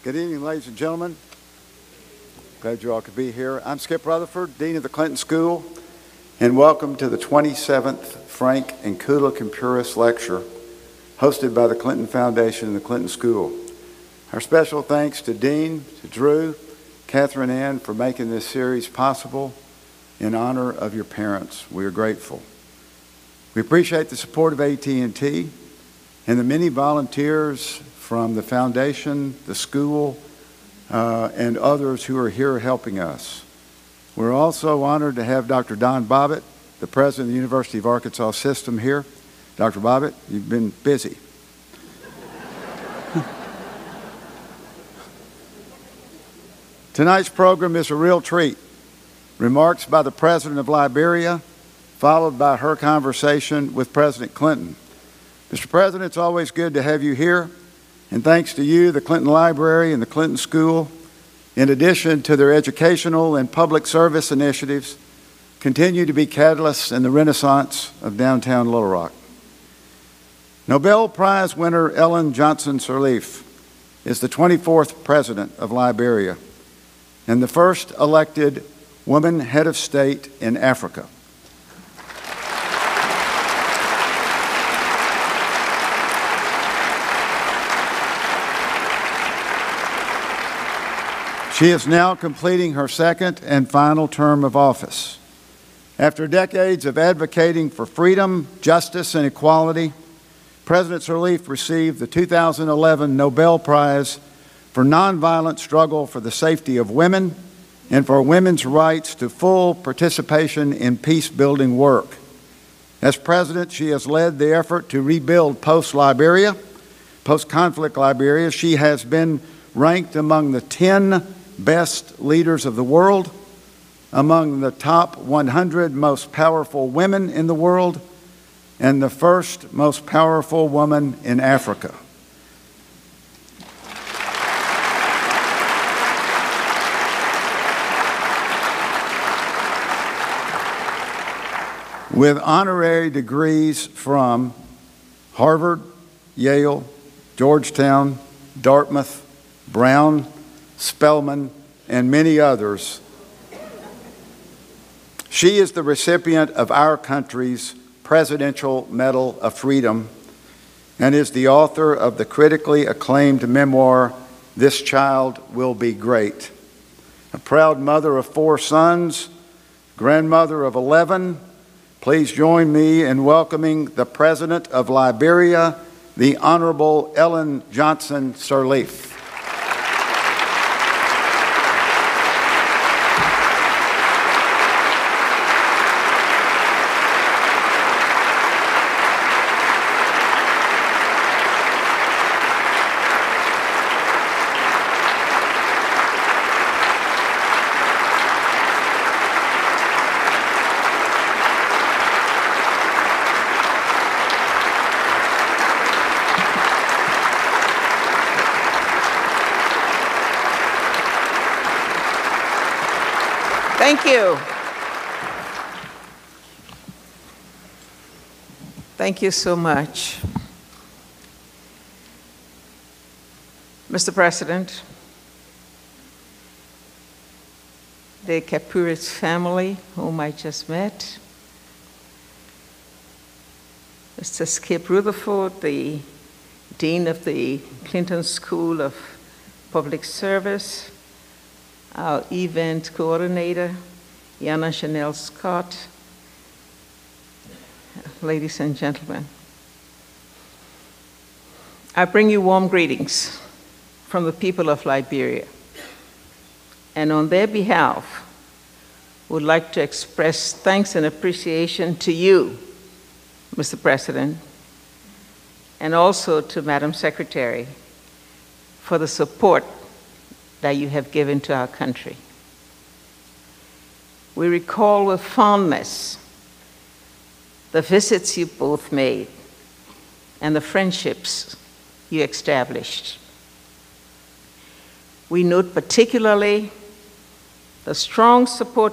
Good evening, ladies and gentlemen. Glad you all could be here. I'm Skip Rutherford, Dean of the Clinton School, and welcome to the 27th Frank and Kula Kumpuris Lecture, hosted by the Clinton Foundation and the Clinton School. Our special thanks to Dean, to Drew, Catherine Ann for making this series possible in honor of your parents. We are grateful. We appreciate the support of AT&T and the many volunteers from the foundation, the school, and others who are here helping us. We're also honored to have Dr. Don Bobbitt, the president of the University of Arkansas System here. Dr. Bobbitt, you've been busy. Tonight's program is a real treat. Remarks by the President of Liberia, followed by her conversation with President Clinton. Mr. President, it's always good to have you here. And thanks to you, the Clinton Library and the Clinton School, in addition to their educational and public service initiatives, continue to be catalysts in the renaissance of downtown Little Rock. Nobel Prize winner Ellen Johnson Sirleaf is the 24th president of Liberia and the first elected woman head of state in Africa. She is now completing her second and final term of office. After decades of advocating for freedom, justice, and equality, President Sirleaf received the 2011 Nobel Prize for nonviolent struggle for the safety of women and for women's rights to full participation in peace-building work. As president, she has led the effort to rebuild post-Liberia, post-conflict Liberia. She has been ranked among the 10 best leaders of the world, among the top 100 most powerful women in the world, and the first most powerful woman in Africa. With honorary degrees from Harvard, Yale, Georgetown, Dartmouth, Brown, Spelman, and many others, she is the recipient of our country's Presidential Medal of Freedom and is the author of the critically acclaimed memoir, This Child Will Be Great. A proud mother of 4 sons, grandmother of 11, please join me in welcoming the President of Liberia, the Honorable Ellen Johnson Sirleaf. Thank you. Thank you so much. Mr. President, the Kumpuris family, whom I just met, Mr. Skip Rutherford, the Dean of the Clinton School of Public Service, our event coordinator, Yana Chanel Scott, ladies and gentlemen. I bring you warm greetings from the people of Liberia, and on their behalf, would like to express thanks and appreciation to you, Mr. President, and also to Madam Secretary for the support that you have given to our country. We recall with fondness the visits you both made and the friendships you established. We note particularly the strong support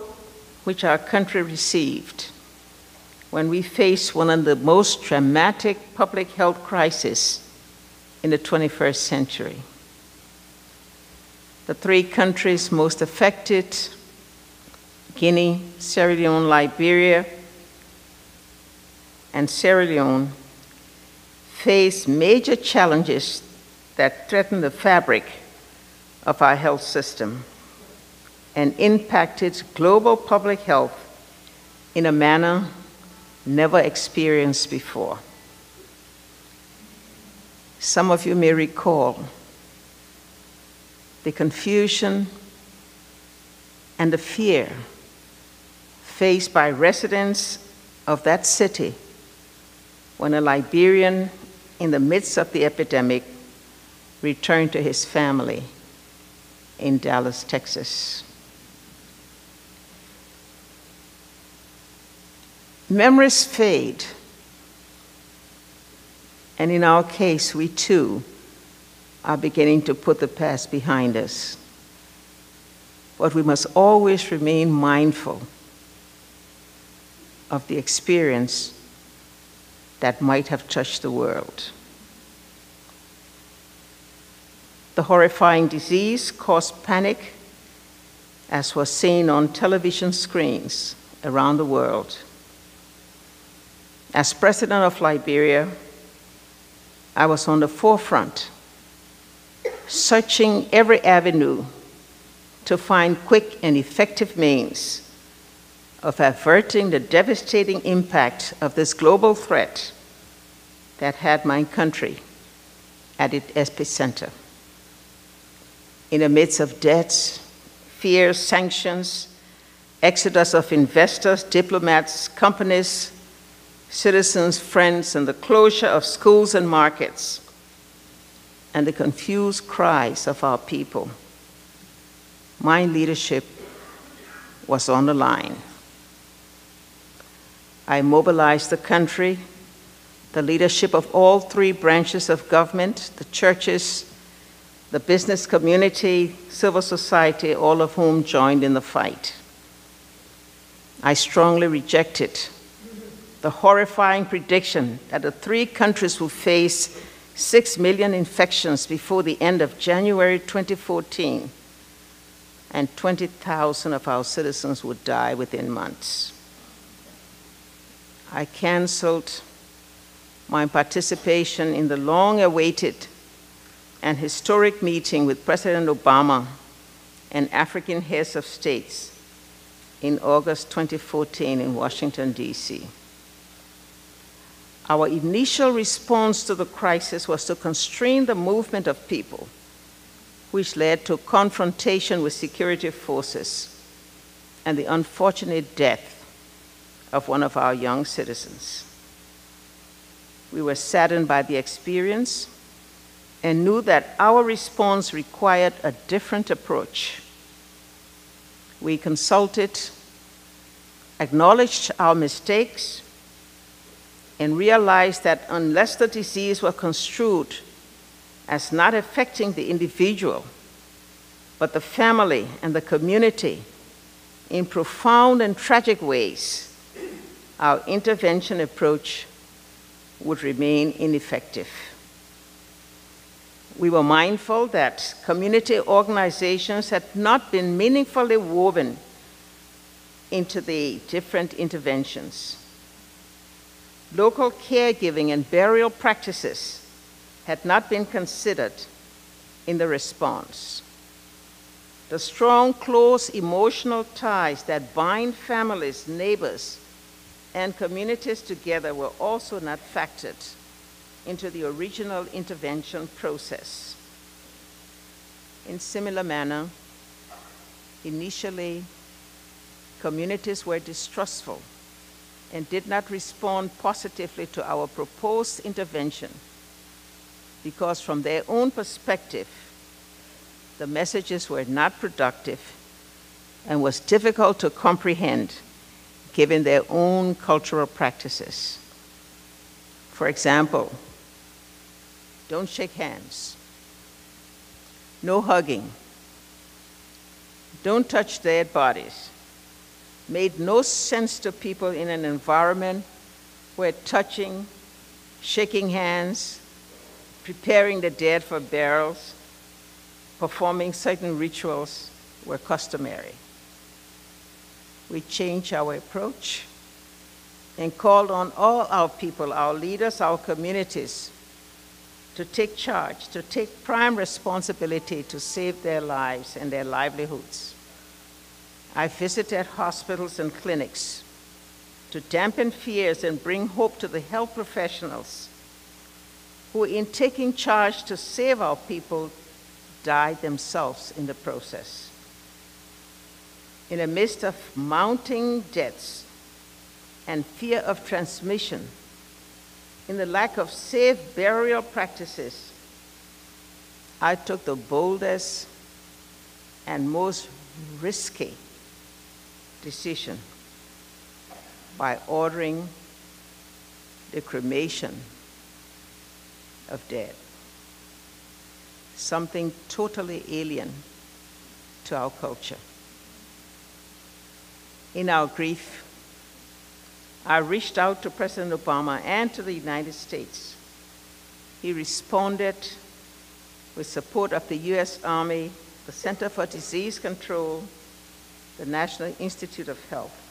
which our country received when we faced one of the most dramatic public health crises in the 21st century. The three countries most affected, Guinea, Sierra Leone, Liberia, and Sierra Leone, face major challenges that threaten the fabric of our health system and impacted global public health in a manner never experienced before. Some of you may recall the confusion and the fear faced by residents of that city when a Liberian in the midst of the epidemic returned to his family in Dallas, Texas. Memories fade, and in our case, we too are beginning to put the past behind us. But we must always remain mindful of the experience that might have touched the world. The horrifying disease caused panic, as was seen on television screens around the world. As president of Liberia, I was on the forefront, searching every avenue to find quick and effective means of averting the devastating impact of this global threat that had my country at its epicenter. In the midst of debts, fears, sanctions, exodus of investors, diplomats, companies, citizens, friends, and the closure of schools and markets, and the confused cries of our people, my leadership was on the line. I mobilized the country, the leadership of all three branches of government, the churches, the business community, civil society, all of whom joined in the fight. I strongly rejected the horrifying prediction that the three countries would face 6 million infections before the end of January 2014, and 20,000 of our citizens would die within months. I canceled my participation in the long-awaited and historic meeting with President Obama and African heads of states in August 2014 in Washington, D.C. Our initial response to the crisis was to constrain the movement of people, which led to confrontation with security forces and the unfortunate death of one of our young citizens. We were saddened by the experience and knew that our response required a different approach. We consulted, acknowledged our mistakes, and realized that unless the disease were construed as not affecting the individual, but the family and the community in profound and tragic ways, our intervention approach would remain ineffective. We were mindful that community organizations had not been meaningfully woven into the different interventions. Local caregiving and burial practices had not been considered in the response. The strong, close emotional ties that bind families, neighbors, and communities together were also not factored into the original intervention process. In similar manner, initially, communities were distrustful and did not respond positively to our proposed intervention because from their own perspective, the messages were not productive and was difficult to comprehend given their own cultural practices. For example, don't shake hands, no hugging, don't touch dead bodies, made no sense to people in an environment where touching, shaking hands, preparing the dead for burials performing certain rituals were customary. We changed our approach and called on all our people, our leaders, our communities, to take charge, to take prime responsibility to save their lives and their livelihoods. I visited hospitals and clinics to dampen fears and bring hope to the health professionals who, in taking charge to save our people, died themselves in the process. In the midst of mounting deaths and fear of transmission, in the lack of safe burial practices, I took the boldest and most risky decision by ordering the cremation of dead, something totally alien to our culture. In our grief, I reached out to President Obama and to the United States. He responded with support of the US Army, the Center for Disease Control, the National Institute of Health.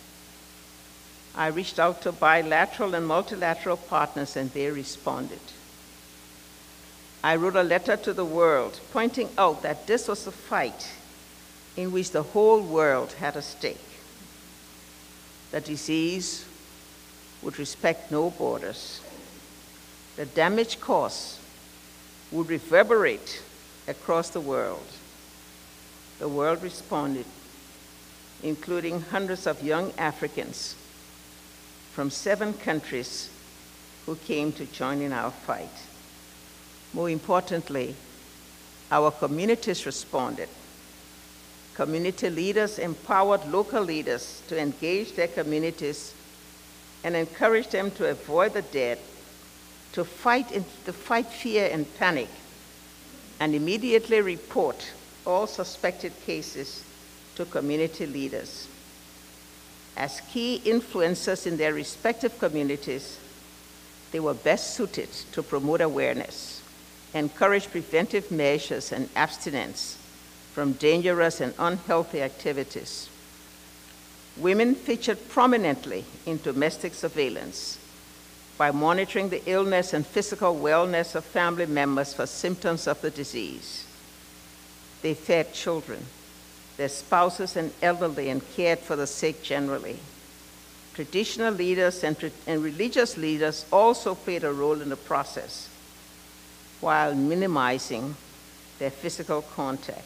I reached out to bilateral and multilateral partners, and they responded. I wrote a letter to the world pointing out that this was a fight in which the whole world had a stake. The disease would respect no borders. The damage caused would reverberate across the world. The world responded, including hundreds of young Africans from 7 countries who came to join in our fight. More importantly, our communities responded. Community leaders empowered local leaders to engage their communities and encourage them to avoid the dead, to fight fear and panic, and immediately report all suspected cases to community leaders. As key influencers in their respective communities, they were best suited to promote awareness, encourage preventive measures and abstinence from dangerous and unhealthy activities. Women featured prominently in domestic surveillance by monitoring the illness and physical wellness of family members for symptoms of the disease. They fed children, their spouses and elderly, and cared for the sick generally. Traditional leaders and religious leaders also played a role in the process while minimizing their physical contact.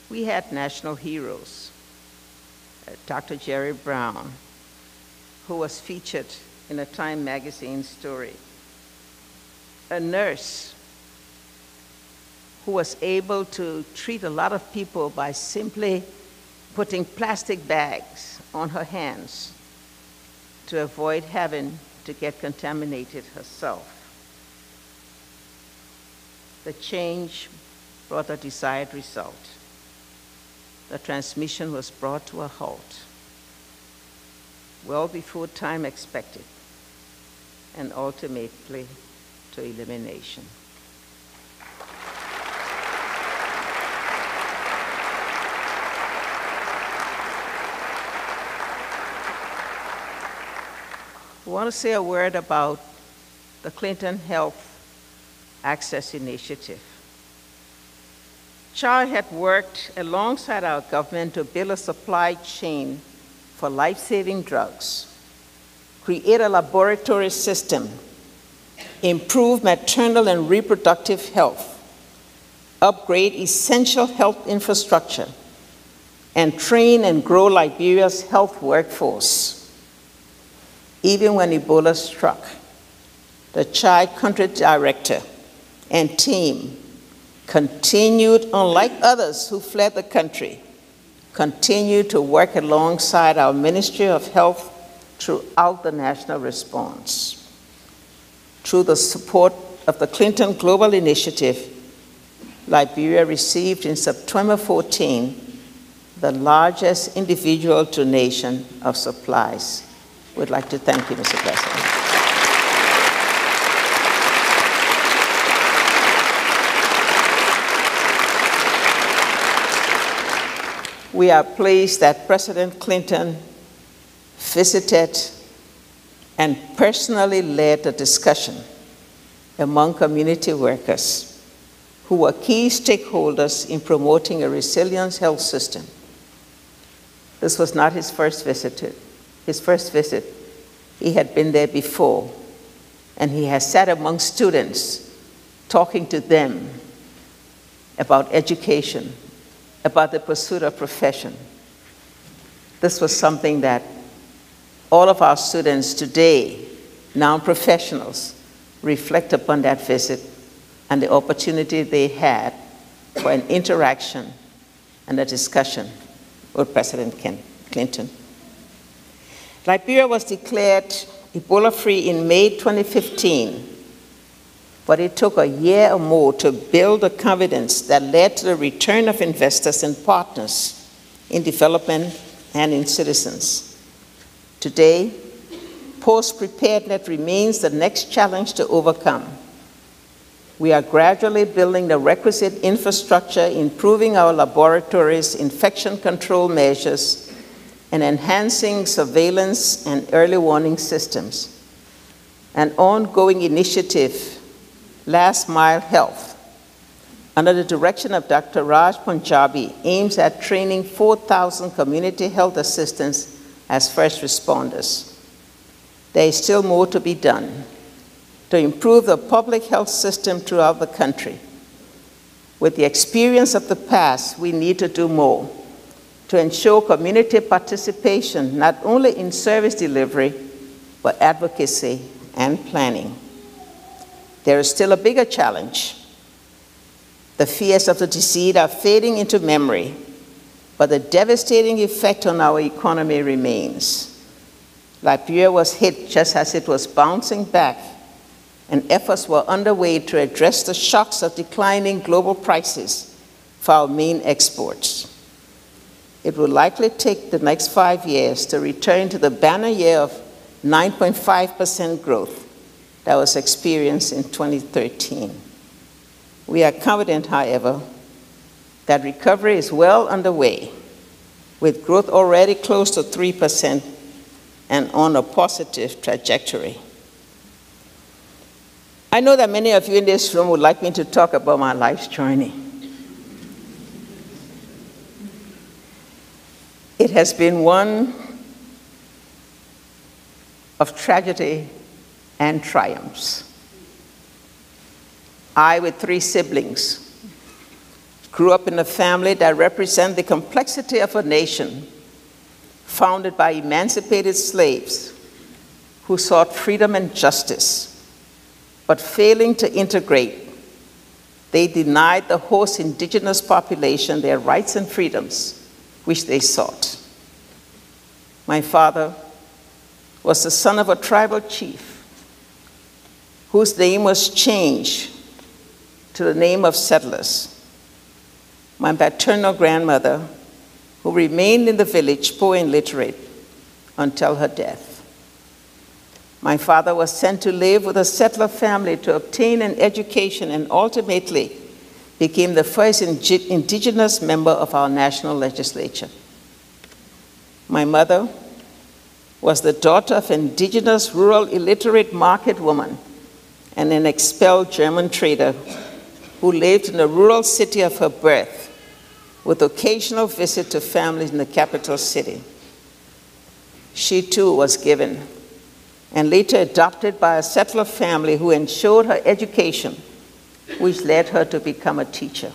We had national heroes. Dr. Jerry Brown, who was featured in a Time magazine story. A nurse who was able to treat a lot of people by simply putting plastic bags on her hands to avoid having to get contaminated herself. The change brought a desired result. The transmission was brought to a halt, well before time expected, and ultimately to elimination. I want to say a word about the Clinton Health Access Initiative. CHA had worked alongside our government to build a supply chain for life-saving drugs, create a laboratory system, improve maternal and reproductive health, upgrade essential health infrastructure, and train and grow Liberia's health workforce. Even when Ebola struck, the CHA country director and team continued, unlike others who fled the country, continued to work alongside our Ministry of Health throughout the national response. Through the support of the Clinton Global Initiative, Liberia received in September 14 the largest individual donation of supplies. We'd like to thank you, Mr. President. we are pleased that President Clinton visited and personally led the discussion among community workers who were key stakeholders in promoting a resilient health system. This was not his first visit. He had been there before, and he has sat among students talking to them about education, about the pursuit of profession. This was something that all of our students today, now professionals, reflect upon that visit and the opportunity they had for an interaction and a discussion with President Clinton. Liberia was declared Ebola-free in May 2015, but it took a year or more to build the confidence that led to the return of investors and partners in development and in citizens. Today, post-preparedness remains the next challenge to overcome. We are gradually building the requisite infrastructure, improving our laboratories, infection control measures, and enhancing surveillance and early warning systems. An ongoing initiative, Last Mile Health, under the direction of Dr. Raj Punjabi, aims at training 4,000 community health assistants as first responders. There is still more to be done to improve the public health system throughout the country. With the experience of the past, we need to do more to ensure community participation, not only in service delivery, but advocacy and planning. There is still a bigger challenge. The fears of the disease are fading into memory, but the devastating effect on our economy remains. Liberia was hit just as it was bouncing back, and efforts were underway to address the shocks of declining global prices for our main exports. It will likely take the next 5 years to return to the banner year of 9.5% growth that was experienced in 2013. We are confident, however, that recovery is well underway, with growth already close to 3% and on a positive trajectory. I know that many of you in this room would like me to talk about my life's journey. It has been one of tragedy and triumphs. I, with 3 siblings, grew up in a family that represents the complexity of a nation founded by emancipated slaves who sought freedom and justice. But failing to integrate, they denied the host indigenous population their rights and freedoms, which they sought. My father was the son of a tribal chief whose name was changed to the name of settlers. My paternal grandmother, who remained in the village poor and illiterate until her death. My father was sent to live with a settler family to obtain an education and ultimately became the first indigenous member of our national legislature. My mother was the daughter of an indigenous rural illiterate market woman and an expelled German trader who lived in the rural city of her birth with occasional visit to families in the capital city. She too was given and later adopted by a settler family who ensured her education, which led her to become a teacher.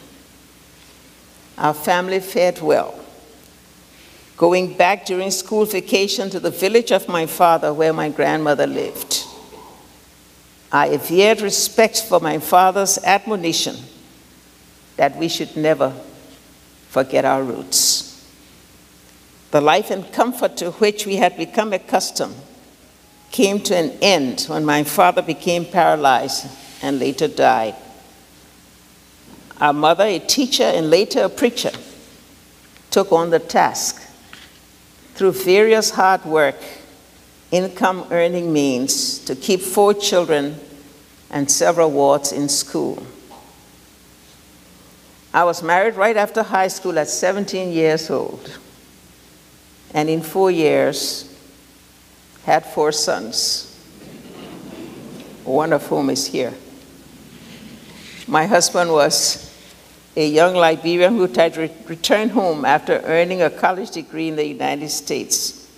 Our family fared well, going back during school vacation to the village of my father where my grandmother lived. I averred respect for my father's admonition that we should never forget our roots. The life and comfort to which we had become accustomed came to an end when my father became paralyzed and later died. Our mother, a teacher and later a preacher, took on the task through various hard work, income-earning means to keep 4 children and several wards in school. I was married right after high school at 17 years old, and in 4 years, had 4 sons, one of whom is here. My husband was a young Liberian who had returned home after earning a college degree in the United States.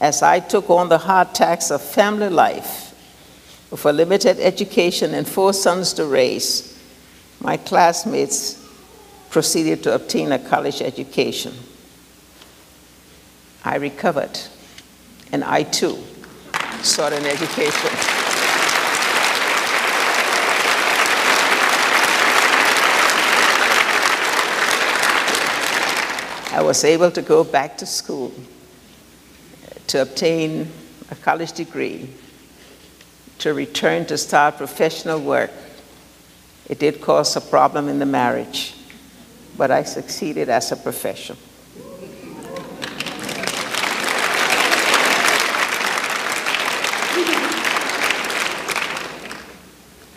As I took on the hard task of family life with a limited education and 4 sons to raise, my classmates proceeded to obtain a college education. I recovered, and I too sought an education. I was able to go back to school to obtain a college degree, to return to start professional work. It did cause a problem in the marriage, but I succeeded as a professional.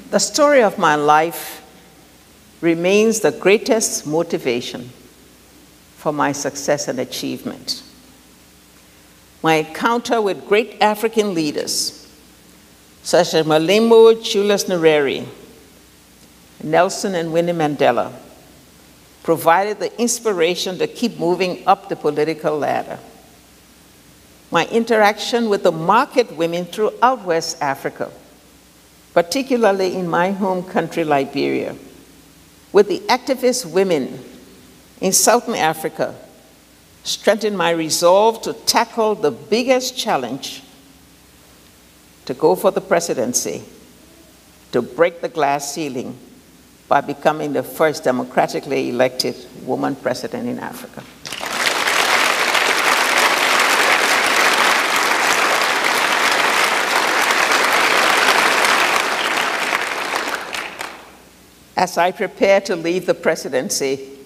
The story of my life remains the greatest motivation for my success and achievement. My encounter with great African leaders, such as Malemo Julius Nyerere, Nelson and Winnie Mandela, provided the inspiration to keep moving up the political ladder. My interaction with the market women throughout West Africa, particularly in my home country, Liberia, with the activist women in Southern Africa, strengthened my resolve to tackle the biggest challenge, to go for the presidency, to break the glass ceiling by becoming the first democratically elected woman president in Africa. As I prepare to leave the presidency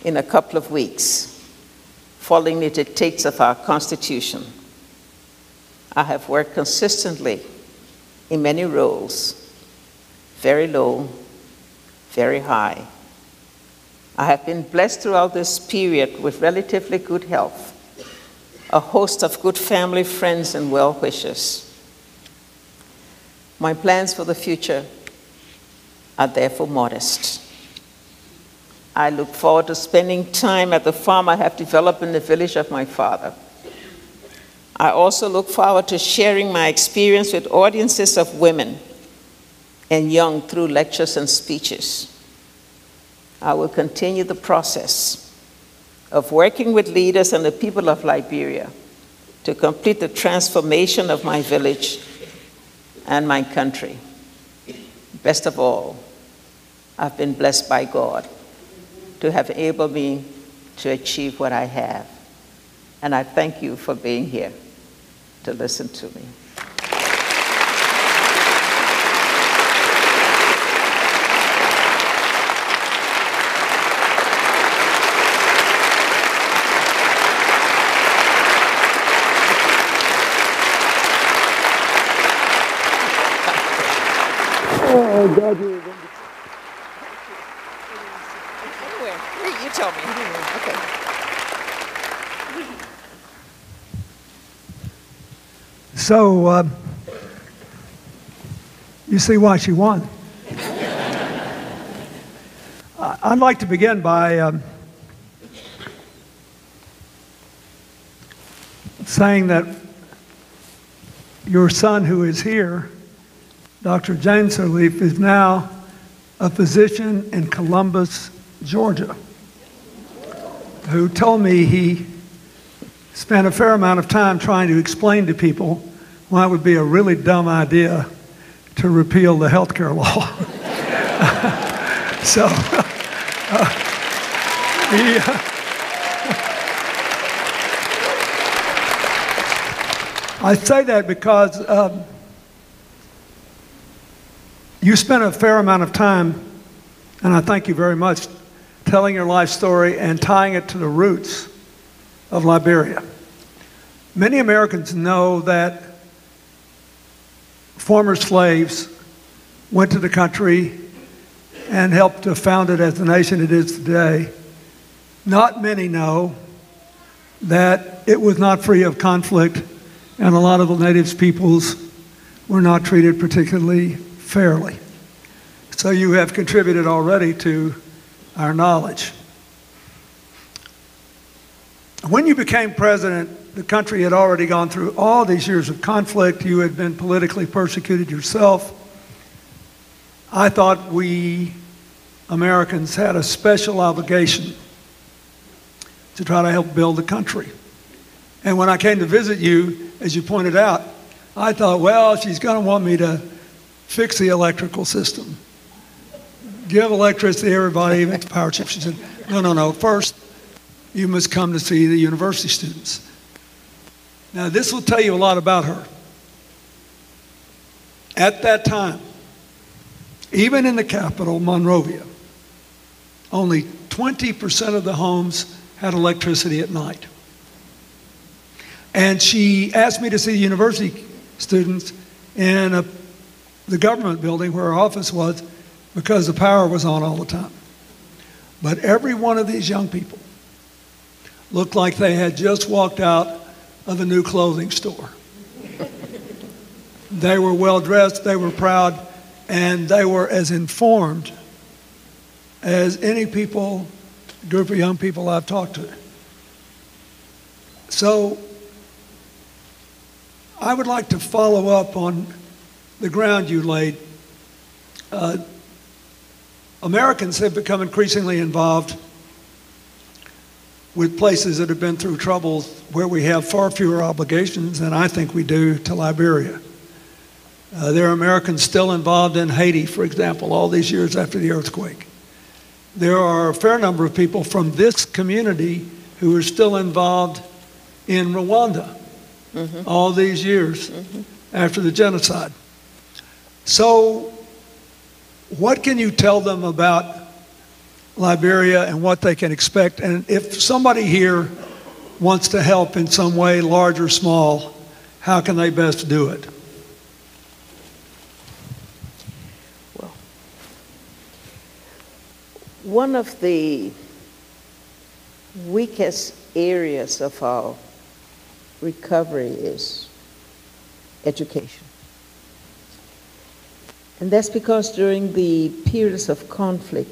in a couple of weeks, following the dictates of our Constitution, I have worked consistently in many roles, very low, very high. I have been blessed throughout this period with relatively good health, a host of good family, friends, and well-wishers. My plans for the future are therefore modest. I look forward to spending time at the farm I have developed in the village of my father. I also look forward to sharing my experience with audiences of women and young through lectures and speeches. I will continue the process of working with leaders and the people of Liberia to complete the transformation of my village and my country. Best of all, I've been blessed by God to have enabled me to achieve what I have. And I thank you for being here to listen to me. Oh, God, you were going to... Anywhere. You tell me. Okay. So, you see why she won. I'd like to begin by saying that your son who is here, Dr. James Sirleaf, is now a physician in Columbus, Georgia, who told me he spent a fair amount of time trying to explain to people why it would be a really dumb idea to repeal the health care law. So, I say that because you spent a fair amount of time, and I thank you very much, telling your life story and tying it to the roots of Liberia. Many Americans know that former slaves went to the country and helped to found it as the nation it is today. Not many know that it was not free of conflict, and a lot of the native peoples were not treated particularly fairly. So you have contributed already to our knowledge. When you became president, the country had already gone through all these years of conflict. You had been politically persecuted yourself. I thought we Americans had a special obligation to try to help build the country. And when I came to visit you, as you pointed out, I thought, well, she's going to want me to fix the electrical system, give electricity to everybody, even to power chips. She said, no, first you must come to see the university students. Now, this will tell you a lot about her. At that time, even in the capital, Monrovia, only 20% of the homes had electricity at night. And she asked me to see the university students in the government building where her office was because the power was on all the time. But every one of these young people looked like they had just walked out of a new clothing store. They were well dressed, they were proud, and they were as informed as any group of young people I've talked to. So I would like to follow up on the ground you laid. Americans have become increasingly involved with places that have been through troubles where we have far fewer obligations than I think we do to Liberia. There are Americans still involved in Haiti, for example, all these years after the earthquake. There are a fair number of people from this community who are still involved in Rwanda all these years after the genocide. So what can you tell them about Liberia and what they can expect? And if somebody here wants to help in some way, large or small, how can they best do it? Well, one of the weakest areas of our recovery is education. And that's because during the periods of conflict,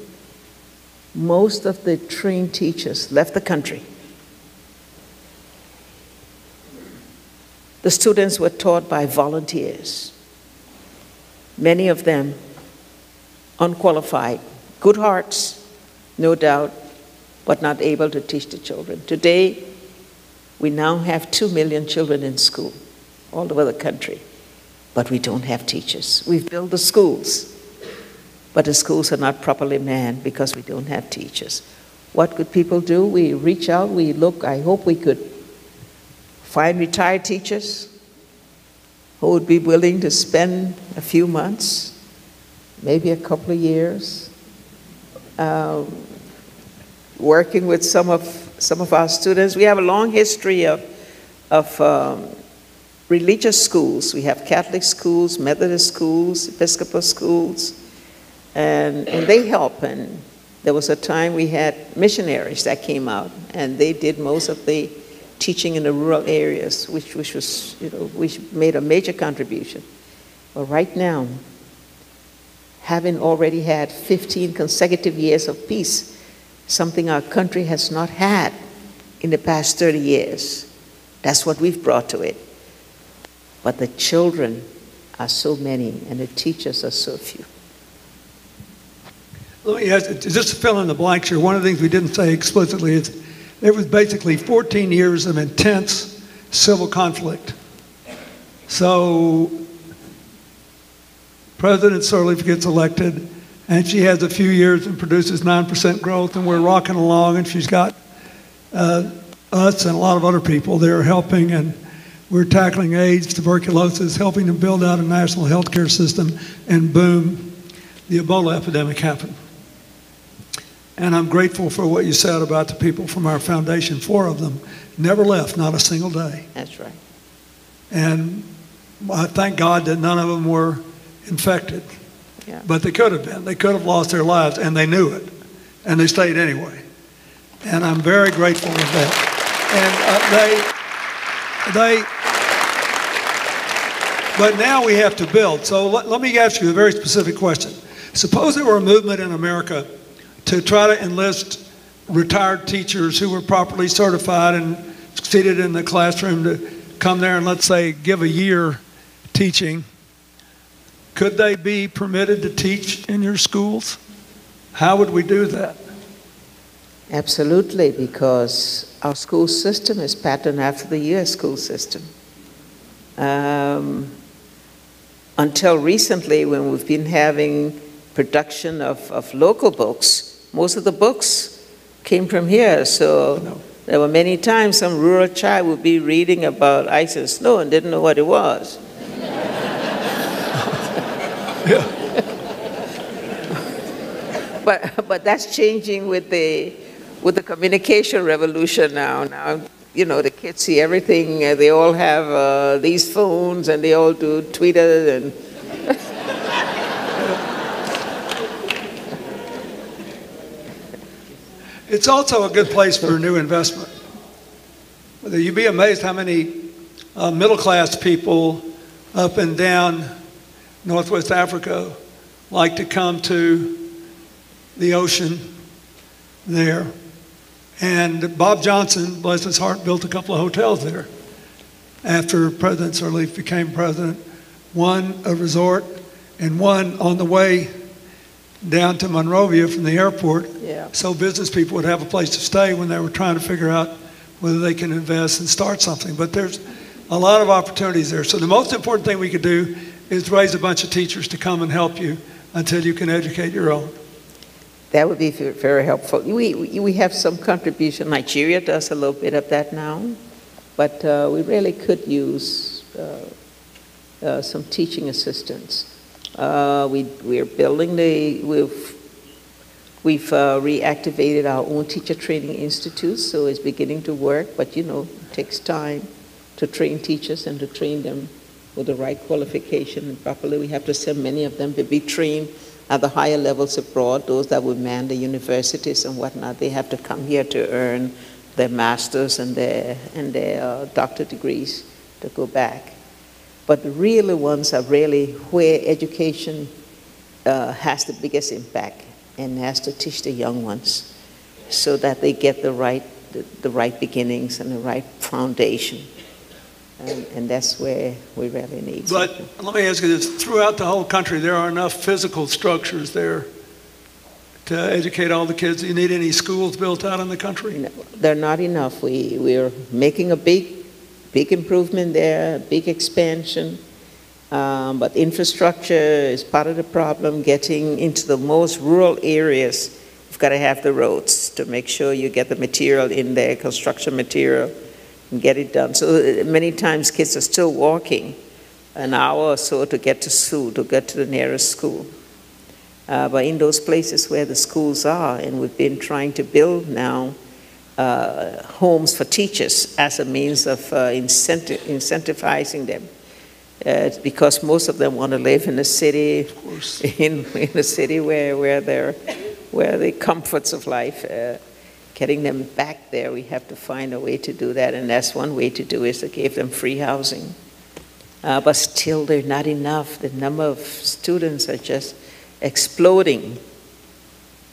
most of the trained teachers left the country. The students were taught by volunteers, many of them unqualified, good hearts, no doubt, but not able to teach the children. Today, we now have 2 million children in school all over the country, but we don't have teachers. We've built the schools, but the schools are not properly manned because we don't have teachers. What could people do? We reach out, we look. I hope we could find retired teachers who would be willing to spend a few months, maybe a couple of years, working with some of our students. We have a long history of religious schools. We have Catholic schools, Methodist schools, Episcopal schools, and they help. And there was a time we had missionaries that came out, and they did most of the teaching in the rural areas, which made a major contribution. But right now, having already had 15 consecutive years of peace, something our country has not had in the past 30 years, that's what we've brought to it. But the children are so many, and the teachers are so few. Let me ask, just to fill in the blanks here, one of the things we didn't say explicitly is there was basically 14 years of intense civil conflict. So President Sirleaf gets elected, and she has a few years and produces 9% growth, and we're rocking along, and she's got us and a lot of other people there helping, and we're tackling AIDS, tuberculosis, helping them build out a national health care system, and boom, the Ebola epidemic happened. And I'm grateful for what you said about the people from our foundation. 4 of them never left, not a single day. That's right. And I thank God that none of them were infected. Yeah. But they could have been. They could have lost their lives, and they knew it, and they stayed anyway. And I'm very grateful for that. But now we have to build. So let me ask you a very specific question. Suppose there were a movement in America to try to enlist retired teachers who were properly certified and seated in the classroom to come there and, let's say, give a year teaching. Could they be permitted to teach in your schools? How would we do that? Absolutely, because our school system is patterned after the U.S. school system. Until recently, when we've been having production of local books, most of the books came from here. So there were many times some rural child would be reading about ice and snow and didn't know what it was. But that's changing with the communication revolution now. Now, you know, the kids see everything. They all have these phones, and they all do Twitter and. It's also a good place for new investment. You'd be amazed how many middle-class people up and down Northwest Africa like to come to the ocean there. And Bob Johnson, bless his heart, built a couple of hotels there after President Sirleaf became president. One a resort and one on the way down to Monrovia from the airport, so business people would have a place to stay when they were trying to figure out whether they can invest and start something. But there's a lot of opportunities there. So the most important thing we could do is raise a bunch of teachers to come and help you until you can educate your own. That would be very helpful. We have some contribution. Nigeria does a little bit of that now, but we really could use some teaching assistants. We're building we've reactivated our own teacher training institute, so it's beginning to work, but you know, it takes time to train teachers and to train them with the right qualification and properly. We have to send many of them to be trained at the higher levels abroad. Those that would man the universities and whatnot, they have to come here to earn their masters and their doctorate degrees to go back. But the real ones are really where education has the biggest impact, and has to teach the young ones so that they get the right beginnings and the right foundation. And that's where we really need something. But let me ask you this. Throughout the whole country, there are enough physical structures there to educate all the kids. Do you need any schools built out in the country? No, they're not enough. We're making a big improvement there, big expansion. But infrastructure is part of the problem. Getting into the most rural areas, you've got to have the roads to make sure you get the material in there, construction material, and get it done. So many times kids are still walking an hour or so to get to school, to get to the nearest school. But in those places where the schools are, and we've been trying to build now homes for teachers as a means of incentivizing them. Because most of them want to live in a city, in a city where the comforts of life. Getting them back there, we have to find a way to do that, and that's one way to do is to give them free housing. But still, they're not enough. The number of students are just exploding.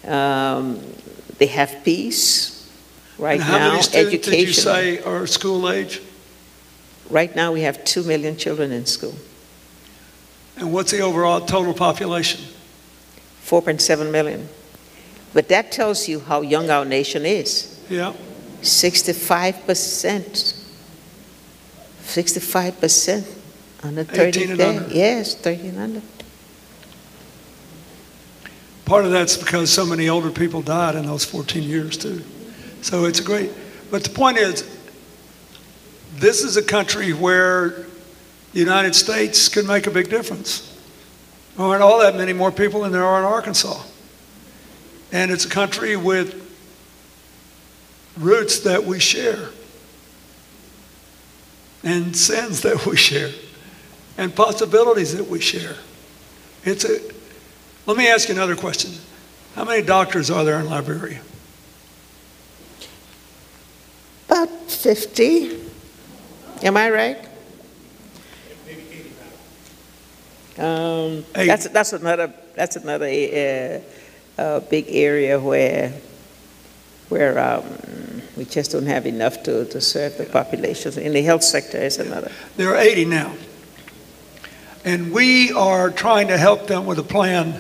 They have peace right now. How many students education. Did you say are school age? Right now, we have 2 million children in school. And what's the overall total population? 4.7 million. But that tells you how young our nation is. Yeah. 65%. 65% under 30 under. Yes, 30 and under. Part of that's because so many older people died in those 14 years too. So it's great. But the point is, this is a country where the United States could make a big difference. There aren't all that many more people than there are in Arkansas. And it's a country with roots that we share, and sins that we share, and possibilities that we share. Let me ask you another question. How many doctors are there in Liberia? About 50. Am I right? That's another big area where we just don't have enough to serve the population. In the health sector is another. There are 80 now. And we are trying to help them with a plan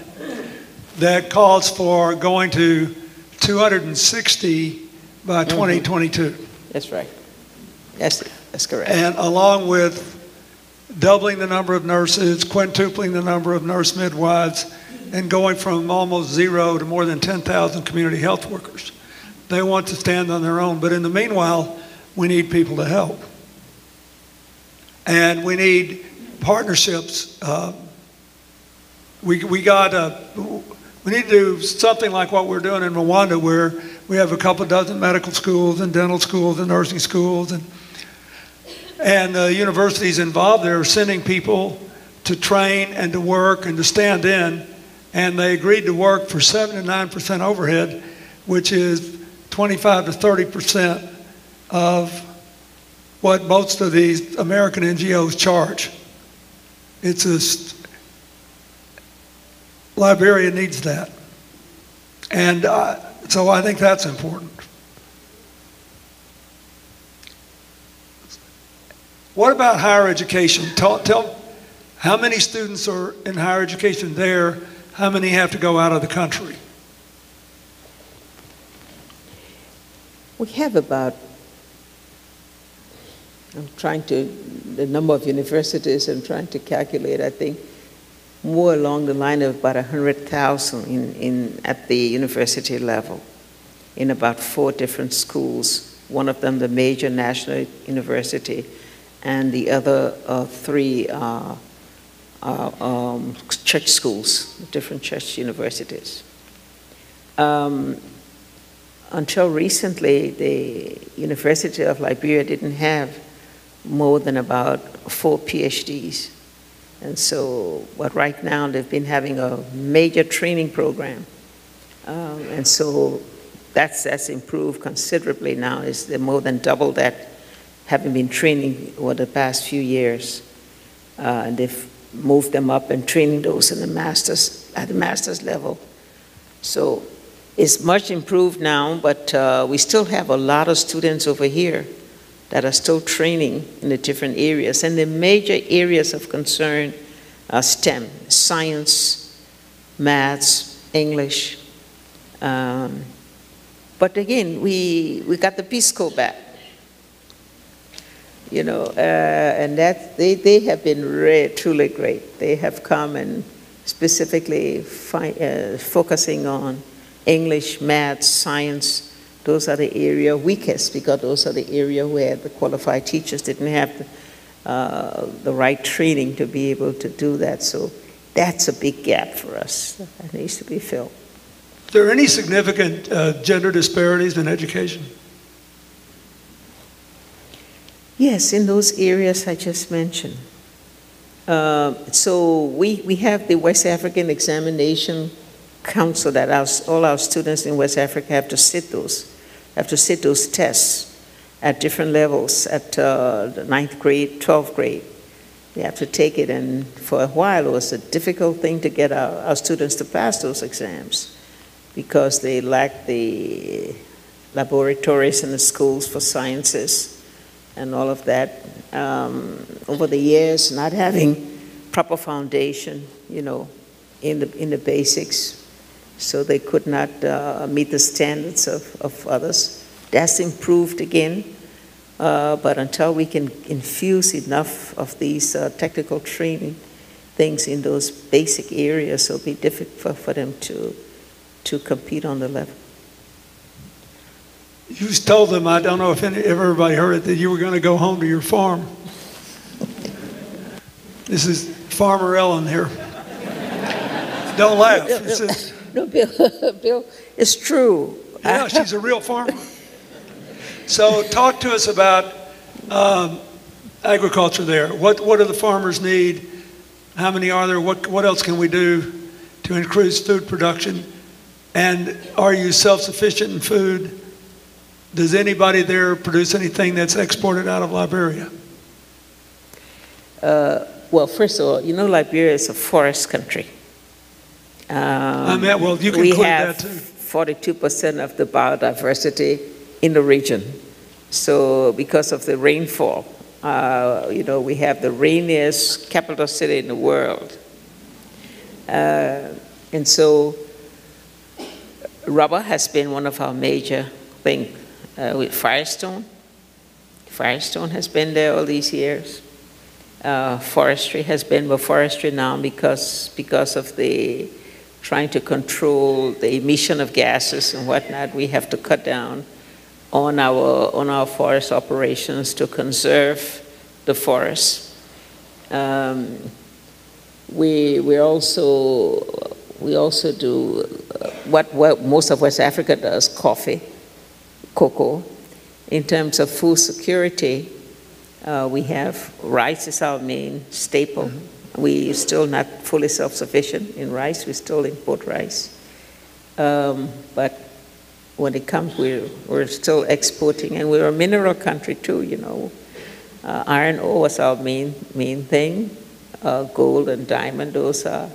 that calls for going to 260 by 2022. That's right. That's correct. And along with doubling the number of nurses, quintupling the number of nurse midwives, and going from almost 0 to more than 10,000 community health workers. They want to stand on their own, but in the meanwhile, we need people to help. And we need partnerships. We need to do something like what we're doing in Rwanda, where we have a couple dozen medical schools and dental schools and nursing schools, and the universities involved there are sending people to train and to work and to stand in, and they agreed to work for 7 to 9% overhead, which is 25 to 30% of what most of these American NGOs charge. Liberia needs that. And so I think that's important. What about higher education? Tell how many students are in higher education there? How many have to go out of the country? We have about, the number of universities I'm trying to calculate, I think more along the line of about 100,000 at the university level in about 4 different schools, one of them the major national university, and the other 3 church schools, different church universities. Until recently, the University of Liberia didn't have more than about 4 PhDs. And so, but right now they've been having a major training program. And so that's improved considerably now. They're more than double that, having been training over the past few years. And they've moved them up and training those in the masters, at the master's level. So it's much improved now, but we still have a lot of students over here that are still training in the different areas. And the major areas of concern are STEM, science, maths, English. But again, we got the Peace Corps back. You know, and that they have been truly great. They have come and specifically focusing on English, math, science. Those are the area weakest, because those are the area where the qualified teachers didn't have the right training to be able to do that. So that's a big gap for us that needs to be filled. Are there any significant gender disparities in education? Yes, in those areas I just mentioned. So we have the West African Examination Council that all our students in West Africa have to sit those tests at different levels at the 9th grade, 12th grade. They have to take it, and for a while it was a difficult thing to get our students to pass those exams because they lacked the laboratories in the schools for sciences and all of that. Over the years, not having proper foundation, you know, in the basics, so they could not meet the standards of others. That's improved again, but until we can infuse enough of these technical training things in those basic areas, it'll be difficult for them to compete on the level. You told them, I don't know if everybody heard it, that you were going to go home to your farm. This is Farmer Ellen here. Don't laugh. No, Bill, it's true. Yeah, she's a real farmer. So talk to us about agriculture there. What do the farmers need? How many are there? What else can we do? to increase food production? And are you self-sufficient in food? Does anybody there produce anything that's exported out of Liberia? Well, first of all, you know, Liberia is a forest country. Well, you can we include have that too. 42% of the biodiversity in the region. So because of the rainfall, you know, we have the rainiest capital city in the world. And so rubber has been one of our major things. With Firestone. Firestone has been there all these years. Forestry has been, but forestry now because of the trying to control the emission of gases and whatnot, we have to cut down on our forest operations to conserve the forests. We also do what most of West Africa does, coffee, cocoa. In terms of food security, we have rice is our main staple. Mm-hmm. We're still not fully self-sufficient in rice. We still import rice. But when it comes, we're still exporting, and we're a mineral country too, you know. Iron ore was our main thing. Gold and diamond, those are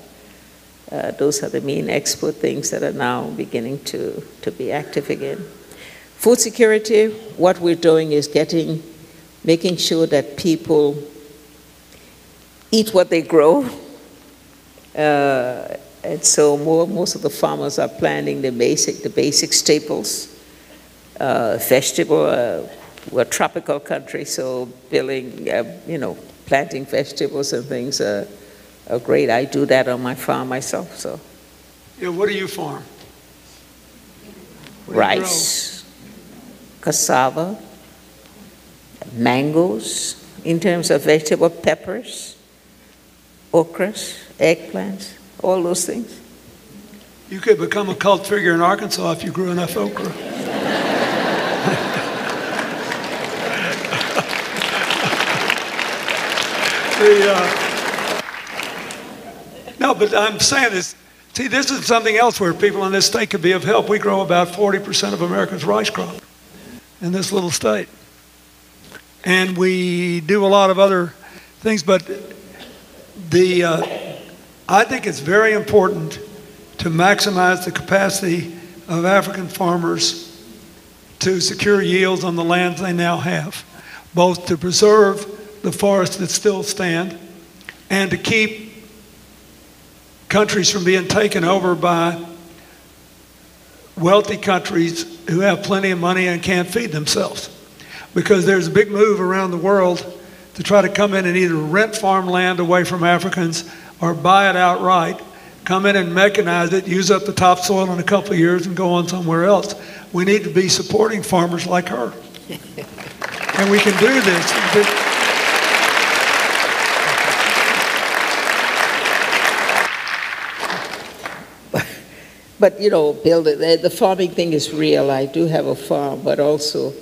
the main export things that are now beginning to be active again. Food security, what we're doing is making sure that people eat what they grow. And so most of the farmers are planting the basic staples. Vegetable, we're a tropical country, so building, you know, planting vegetables and things are great. I do that on my farm myself. So. Yeah, what do you farm? Rice, cassava, mangoes, in terms of vegetable, peppers, okras, eggplants, all those things. You could become a cult figure in Arkansas if you grew enough okra. No, but I'm saying this. See, this is something else where people in this state could be of help. We grow about 40% of America's rice crop in this little state. And we do a lot of other things, but I think it's very important to maximize the capacity of African farmers to secure yields on the lands they now have, both to preserve the forests that still stand and to keep countries from being taken over by wealthy countries who have plenty of money and can't feed themselves. Because there's a big move around the world to try to come in and either rent farmland away from Africans or buy it outright, come in and mechanize it, use up the topsoil in a couple of years and go on somewhere else. We need to be supporting farmers like her. And we can do this. But you know, Bill, the farming thing is real. I do have a farm, but also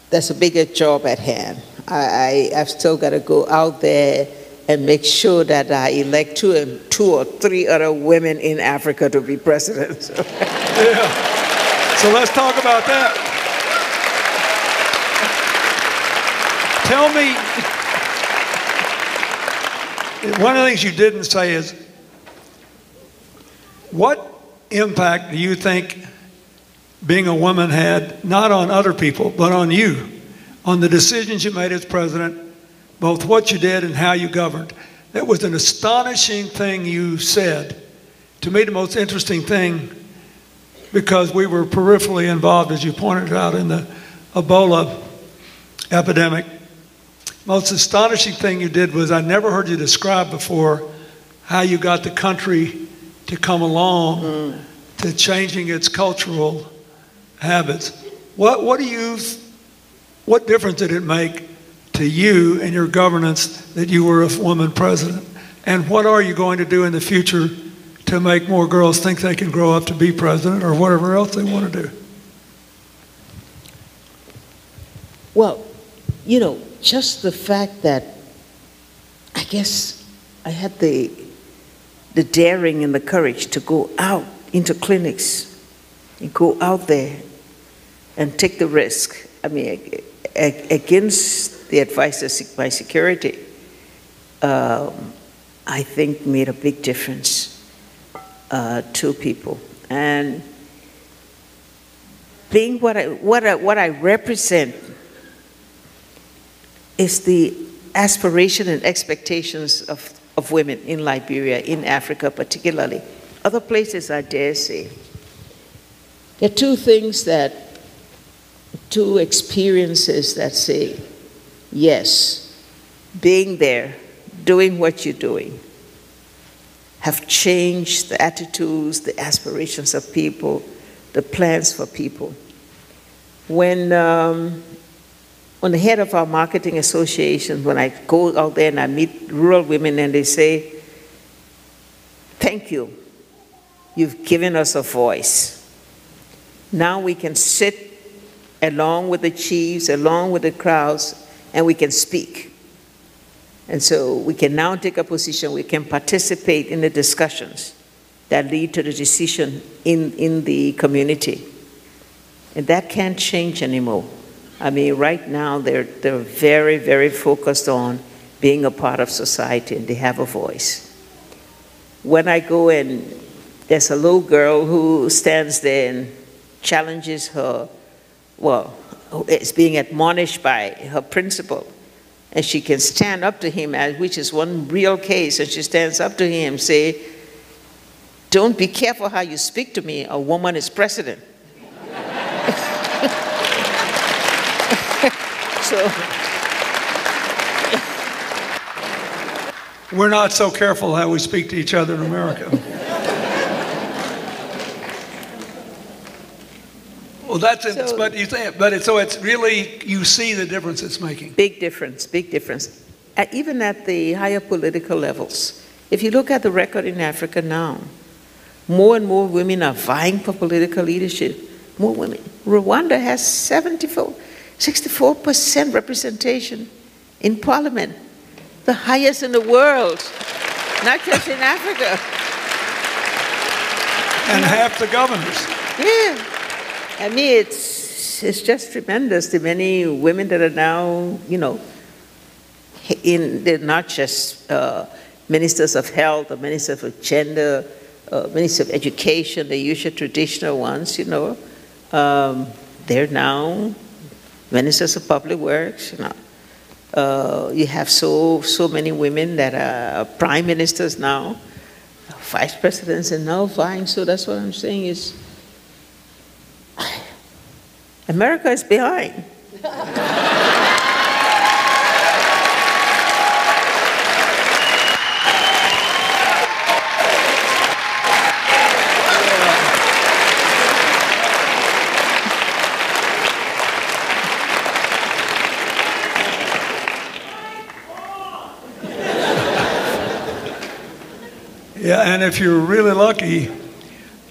there's a bigger job at hand. I've still got to go out there and make sure that I elect two or three other women in Africa to be president. So. Yeah. So let's talk about that. Tell me, one of the things you didn't say is, what impact do you think being a woman had, not on other people, but on you, on the decisions you made as president, both what you did and how you governed? That was an astonishing thing you said. To me, the most interesting thing, because we were peripherally involved, as you pointed out, in the Ebola epidemic. Most astonishing thing you did was, I never heard you describe before how you got the country to come along to changing its cultural habits. What difference did it make to you and your governance that you were a woman president? And what are you going to do in the future to make more girls think they can grow up to be president or whatever else they want to do? Well, you know, just the fact that I guess I had the the daring and the courage to go out into clinics and go out there and take the risk. I mean, against the advice of my security, I think made a big difference to people. And being what I represent is the aspiration and expectations of women in Liberia, in Africa particularly. Other places, I dare say. There are two experiences that say, yes, being there, doing what you're doing, have changed the attitudes, the aspirations of people, the plans for people. When the head of our marketing association, when I go out there and I meet rural women and they say, thank you, you've given us a voice. Now we can sit along with the chiefs, along with the crowds, and we can speak. And so we can now take a position, we can participate in the discussions that lead to the decision in the community. And that can't change anymore. I mean, right now they're very, very focused on being a part of society and they have a voice. When I go and there's a little girl who stands there and challenges her, well, is being admonished by her principal, and she can stand up to him, which is one real case, and she stands up to him and say, don't be careful how you speak to me, a woman is president. So, we're not so careful how we speak to each other in America. Well, that's it, so, but you think, so it's really, you see the difference it's making. Big difference, big difference. Even at the higher political levels. If you look at the record in Africa now, more and more women are vying for political leadership. More women. Rwanda has 64% representation in parliament, the highest in the world, not just in Africa. And half the governors. Yeah. I mean, it's just tremendous, the many women that are now, you know, they're not just ministers of health or ministers of gender, ministers of education, the usual traditional ones, you know. They're now ministers of public works, you know. You have so many women that are prime ministers now, vice presidents, and now vying. So that's what I'm saying is, America is behind. Yeah, and if you're really lucky,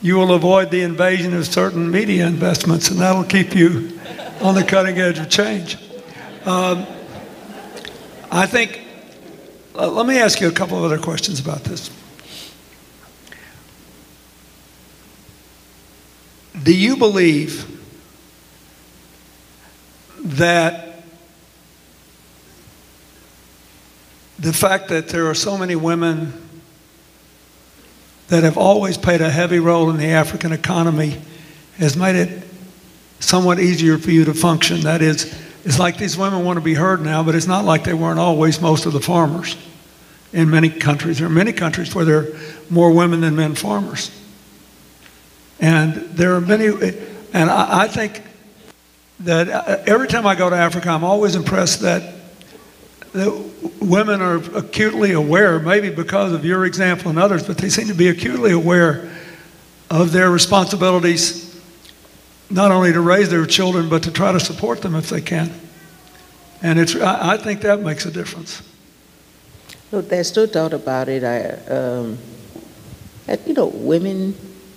you will avoid the invasion of certain media investments, and that'll keep you on the cutting edge of change. I think, let me ask you a couple of other questions about this. Do you believe that the fact that there are so many women that have always played a heavy role in the African economy has made it somewhat easier for you to function? That is, it's like these women want to be heard now, but it's not like they weren't always most of the farmers in many countries. There are many countries where there are more women than men farmers. And there are many, and I think that every time I go to Africa, I'm always impressed that women are acutely aware, maybe because of your example and others, but they seem to be acutely aware of their responsibilities, not only to raise their children, but to try to support them if they can. And I think that makes a difference. No, there's no doubt about it. You know, women,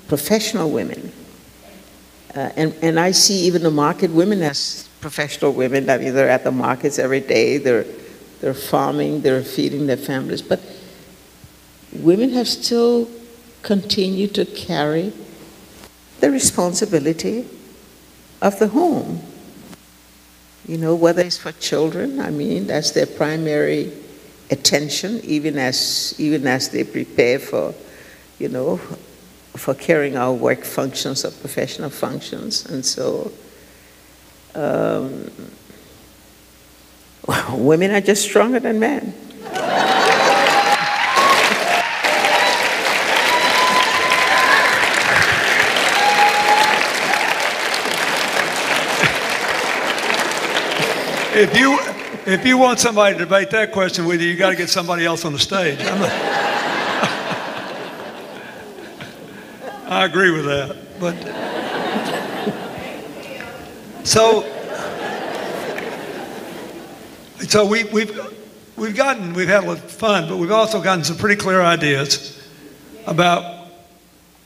professional women, and I see even the market women as professional women. I mean, they're at the markets every day. They're farming, they're feeding their families. But women have still continued to carry the responsibility of the home. You know, whether it's for children, I mean, that's their primary attention, even as they prepare for, you know, for carrying out work functions or professional functions. And so women are just stronger than men. If you want somebody to debate that question with you, you got to get somebody else on the stage. I agree with that, but so we've had a lot of fun, but we've also gotten some pretty clear ideas about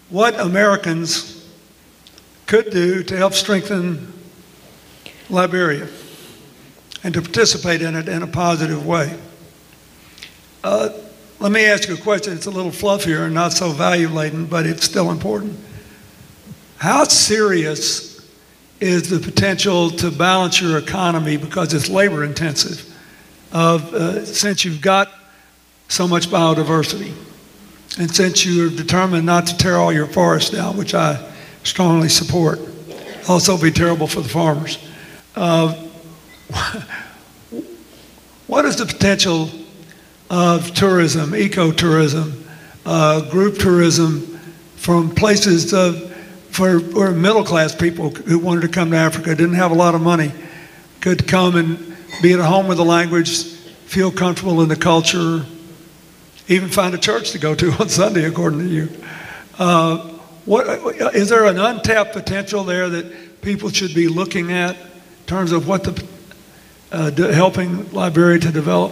what Americans could do to help strengthen Liberia and to participate in it in a positive way. Let me ask you a question. It's a little fluffier and not so value-laden, but it's still important. How serious is the potential to balance your economy, because it's labor-intensive, since you've got so much biodiversity, and since you're determined not to tear all your forests down, which I strongly support, also be terrible for the farmers. What is the potential of tourism, ecotourism, group tourism from places for middle-class people who wanted to come to Africa, didn't have a lot of money, could come and be at home with the language, feel comfortable in the culture, even find a church to go to on Sunday, according to you. Is there an untapped potential there that people should be looking at in terms of what helping Liberia to develop?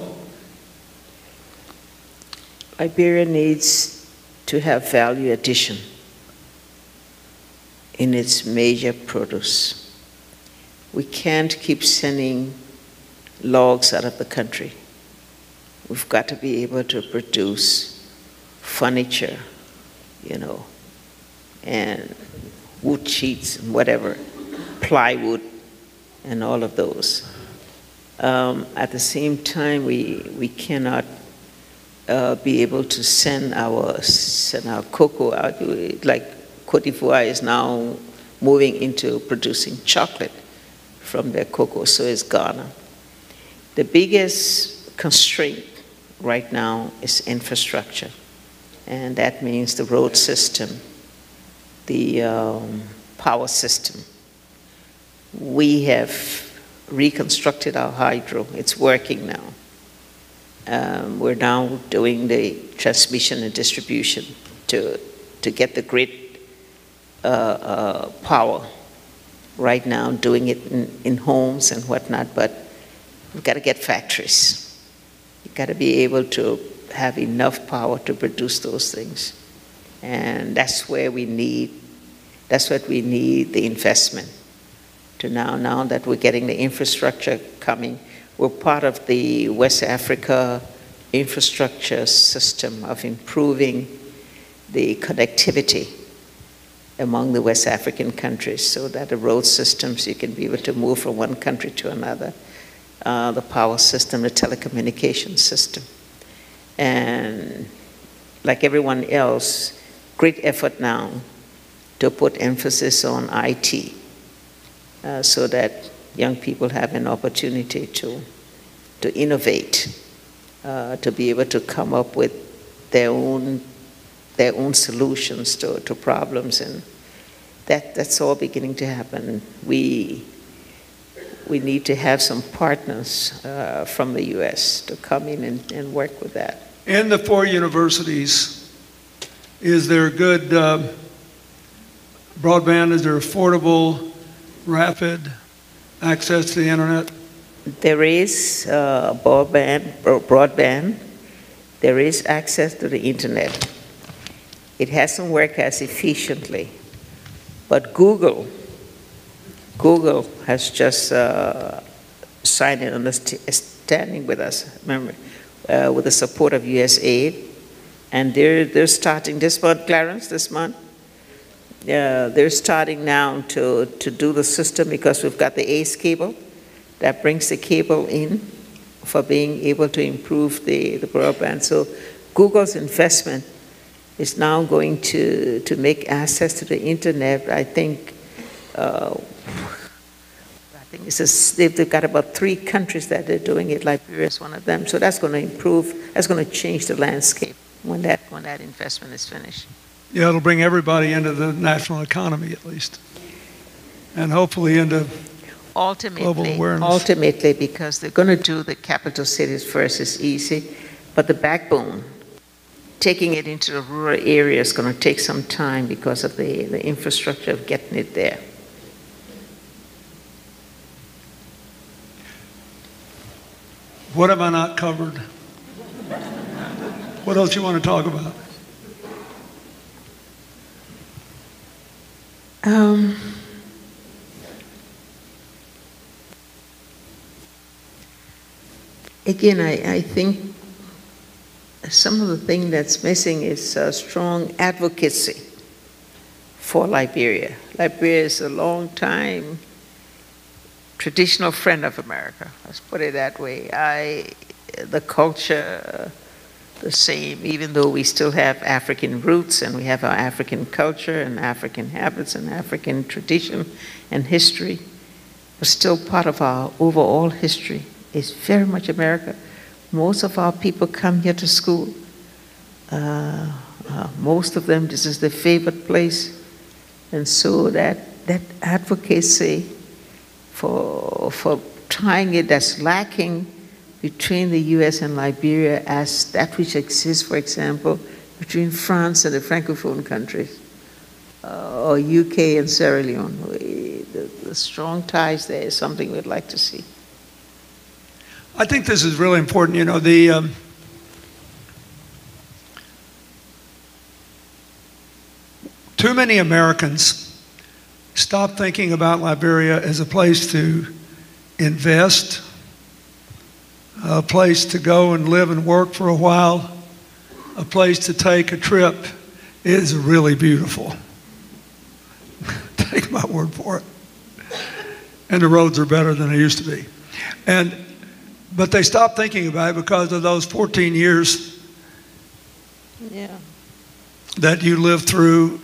Liberia needs to have value addition in its major produce. We can't keep sending logs out of the country. We've got to be able to produce furniture, you know, and wood sheets and whatever, plywood and all of those. At the same time, we cannot be able to send our cocoa out. Like Cote d'Ivoire is now moving into producing chocolate from their cocoa, so is Ghana. The biggest constraint right now is infrastructure, and that means the road system, the power system. We have reconstructed our hydro. It's working now. We're now doing the transmission and distribution to get the grid power right now, doing it in homes and whatnot, but we've got to get factories. You've got to be able to have enough power to produce those things. And that's what we need the investment to now that we're getting the infrastructure coming. We're part of the West Africa infrastructure system of improving the connectivity among the West African countries, so that the road systems, you can be able to move from one country to another, the power system, the telecommunication system. And like everyone else, great effort now to put emphasis on IT, so that young people have an opportunity to innovate, to be able to come up with their own solutions to problems, and that's all beginning to happen. We need to have some partners from the U.S. to come in and work with that. In the 4 universities, is there good broadband? Is there affordable, rapid access to the internet? There is broadband. There is access to the internet. It hasn't worked as efficiently, but Google has just signed an understanding with us, remember, with the support of USAID, And they're starting this month, Clarence, this month. They're starting now to do the system because we've got the ACE cable that brings the cable in for being able to improve the broadband. So Google's investment is now going to make access to the internet. I think they've got about 3 countries that they're doing it. Liberia is one of them. So that's going to improve, that's going to change the landscape when that investment is finished. Yeah, it'll bring everybody into the national economy at least, and hopefully into global awareness. Ultimately, because they're going to do the capital cities first is easy, but the backbone, taking it into the rural area is going to take some time because of the infrastructure of getting it there. What have I not covered? What else you want to talk about? Again, I think some of the thing that's missing is strong advocacy for Liberia. Liberia is a long time traditional friend of America, let's put it that way. The culture, the same, even though we still have African roots and we have our African culture and African habits and African tradition and history, but still part of our overall history is very much America. Most of our people come here to school. Most of them, this is their favorite place. And so that advocacy for trying it, that's lacking between the US and Liberia as that which exists, for example, between France and the Francophone countries, or UK and Sierra Leone. The strong ties there is something we'd like to see. I think this is really important. You know, too many Americans stop thinking about Liberia as a place to invest, a place to go and live and work for a while, a place to take a trip. It is really beautiful. Take my word for it. And the roads are better than they used to be. But they stopped thinking about it because of those 14 years that you lived through,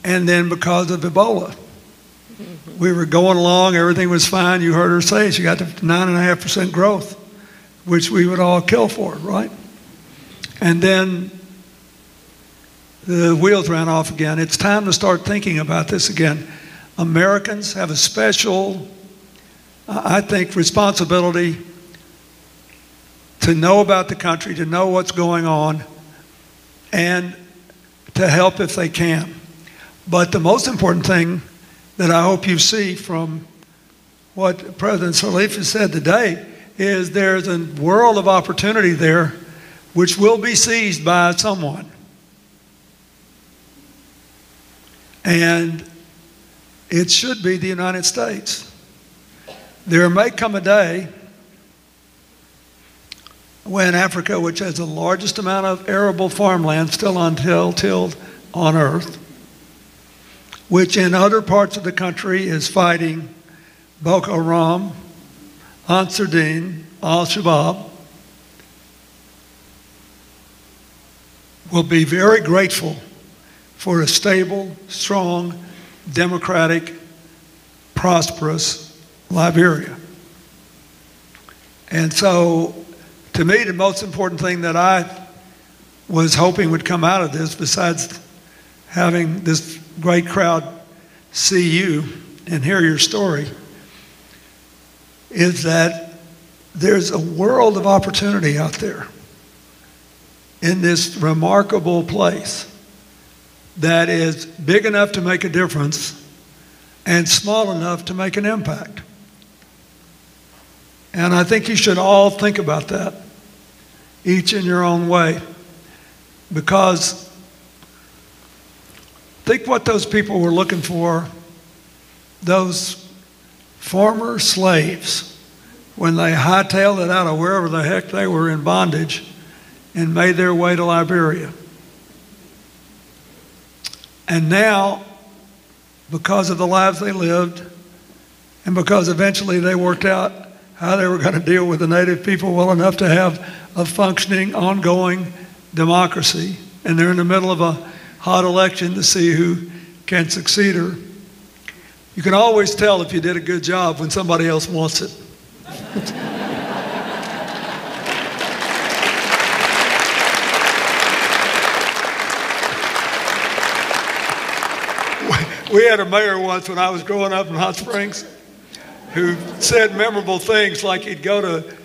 and then because of Ebola. Mm-hmm. We were going along, everything was fine. You heard her say she got to 9.5% growth, which we would all kill for, right? And then the wheels ran off again. It's time to start thinking about this again. Americans have a special, I think, responsibility to know about the country, to know what's going on, and to help if they can. But the most important thing that I hope you see from what President Sirleaf has said today is there's a world of opportunity there which will be seized by someone. And it should be the United States. There may come a day when Africa, which has the largest amount of arable farmland still untilled on earth, which in other parts of the country is fighting Boko Haram, Ansar Dine, Al-Shabaab, will be very grateful for a stable, strong, democratic, prosperous Liberia. And so, to me, the most important thing that I was hoping would come out of this, besides having this great crowd see you and hear your story, is that there's a world of opportunity out there in this remarkable place that is big enough to make a difference and small enough to make an impact. And I think you should all think about that, each in your own way, because think what those people were looking for, those former slaves, when they hightailed it out of wherever the heck they were in bondage and made their way to Liberia. And now, because of the lives they lived, and because eventually they worked out how they were going to deal with the native people well enough to have a functioning, ongoing democracy, and they're in the middle of a hot election to see who can succeed her. You can always tell if you did a good job when somebody else wants it. We had a mayor once when I was growing up in Hot Springs who said memorable things like he'd go to,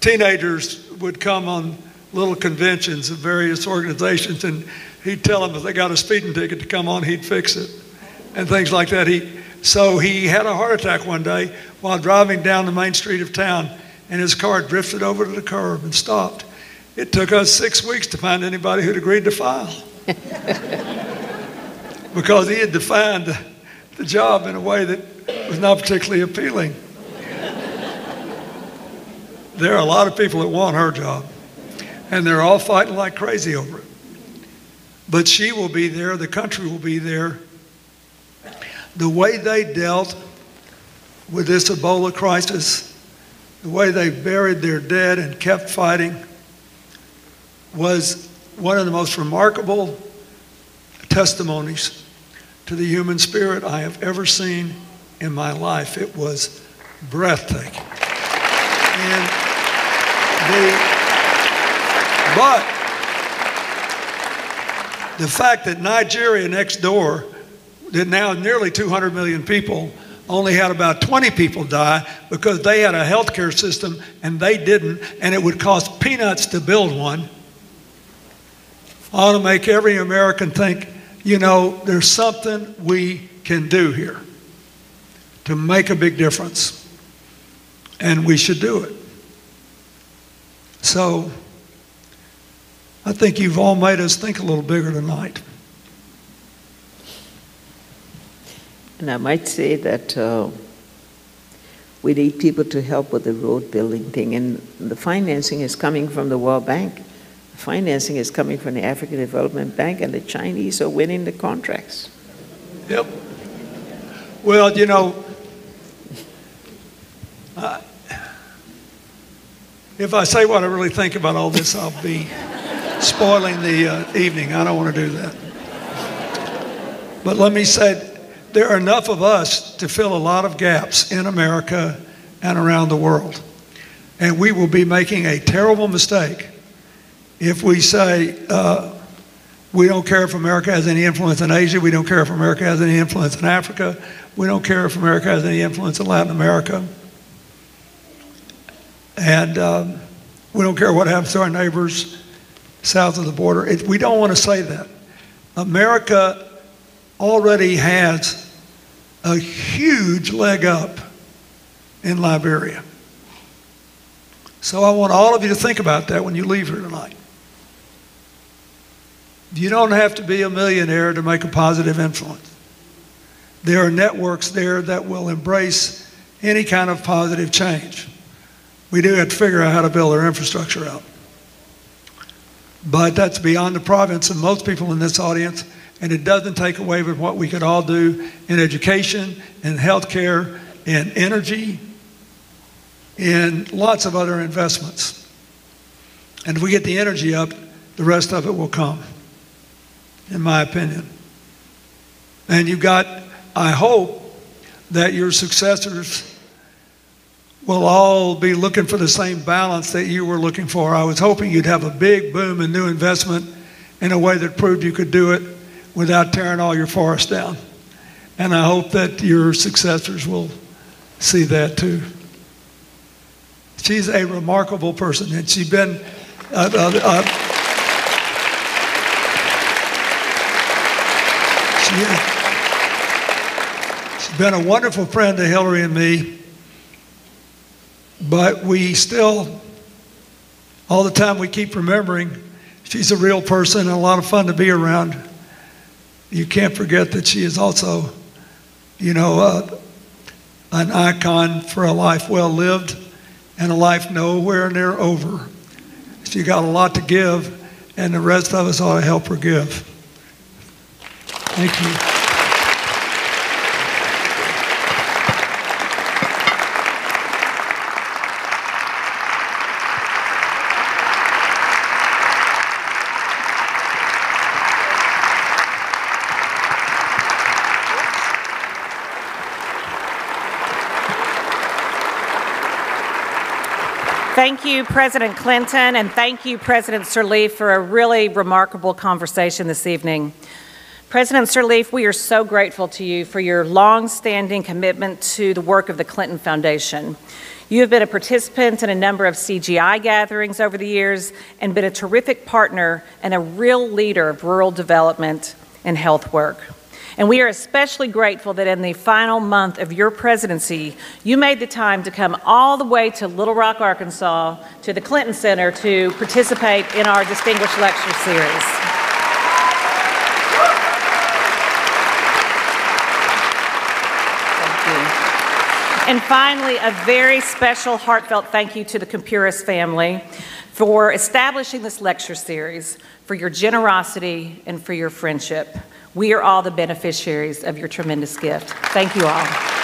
teenagers would come on little conventions of various organizations, and he'd tell them if they got a speeding ticket to come on, he'd fix it, and things like that. So he had a heart attack one day while driving down the main street of town, and his car drifted over to the curb and stopped. It took us 6 weeks to find anybody who'd agreed to file. Because he had defined the job in a way that was not particularly appealing. There are a lot of people that want her job, and they're all fighting like crazy over it. But she will be there, the country will be there. The way they dealt with this Ebola crisis, the way they buried their dead and kept fighting, was one of the most remarkable testimonies to the human spirit I have ever seen in my life. It was breathtaking. But the fact that Nigeria next door, that now nearly 200 million people, only had about 20 people die because they had a healthcare system and they didn't, and it would cost peanuts to build one, ought to make every American think, you know, there's something we can do here to make a big difference, and we should do it. So I think you've all made us think a little bigger tonight. And I might say that we need people to help with the road building thing, and the financing is coming from the World Bank. Financing is coming from the African Development Bank, and the Chinese are winning the contracts. Yep. Well, you know, if I say what I really think about all this, I'll be spoiling the evening. I don't want to do that. But let me say, there are enough of us to fill a lot of gaps in America and around the world. And we will be making a terrible mistake if we say we don't care if America has any influence in Asia, we don't care if America has any influence in Africa, we don't care if America has any influence in Latin America, and we don't care what happens to our neighbors south of the border. We don't want to say that. America already has a huge leg up in Liberia. So I want all of you to think about that when you leave here tonight. You don't have to be a millionaire to make a positive influence. There are networks there that will embrace any kind of positive change. We do have to figure out how to build our infrastructure out. But that's beyond the province of most people in this audience, and it doesn't take away from what we could all do in education, in healthcare, in energy, in lots of other investments. And if we get the energy up, the rest of it will come, in my opinion. And you've got, I hope that your successors will all be looking for the same balance that you were looking for. I was hoping you'd have a big boom in new investment in a way that proved you could do it without tearing all your forests down. And I hope that your successors will see that too. She's a remarkable person, and she's been she's been a wonderful friend to Hillary and me. But we still, all the time we keep remembering, she's a real person and a lot of fun to be around. You can't forget that she is also, you know, an icon for a life well lived and a life nowhere near over. She got a lot to give, and the rest of us ought to help her give. Thank you. Thank you, President Clinton, and thank you, President Sirleaf, for a really remarkable conversation this evening. President Sirleaf, we are so grateful to you for your long-standing commitment to the work of the Clinton Foundation. You have been a participant in a number of CGI gatherings over the years and been a terrific partner and a real leader of rural development and health work. And we are especially grateful that in the final month of your presidency, you made the time to come all the way to Little Rock, Arkansas, to the Clinton Center to participate in our distinguished lecture series. Thank you. And finally, a very special, heartfelt thank you to the Kumpuris family for establishing this lecture series, for your generosity and for your friendship. We are all the beneficiaries of your tremendous gift. Thank you all.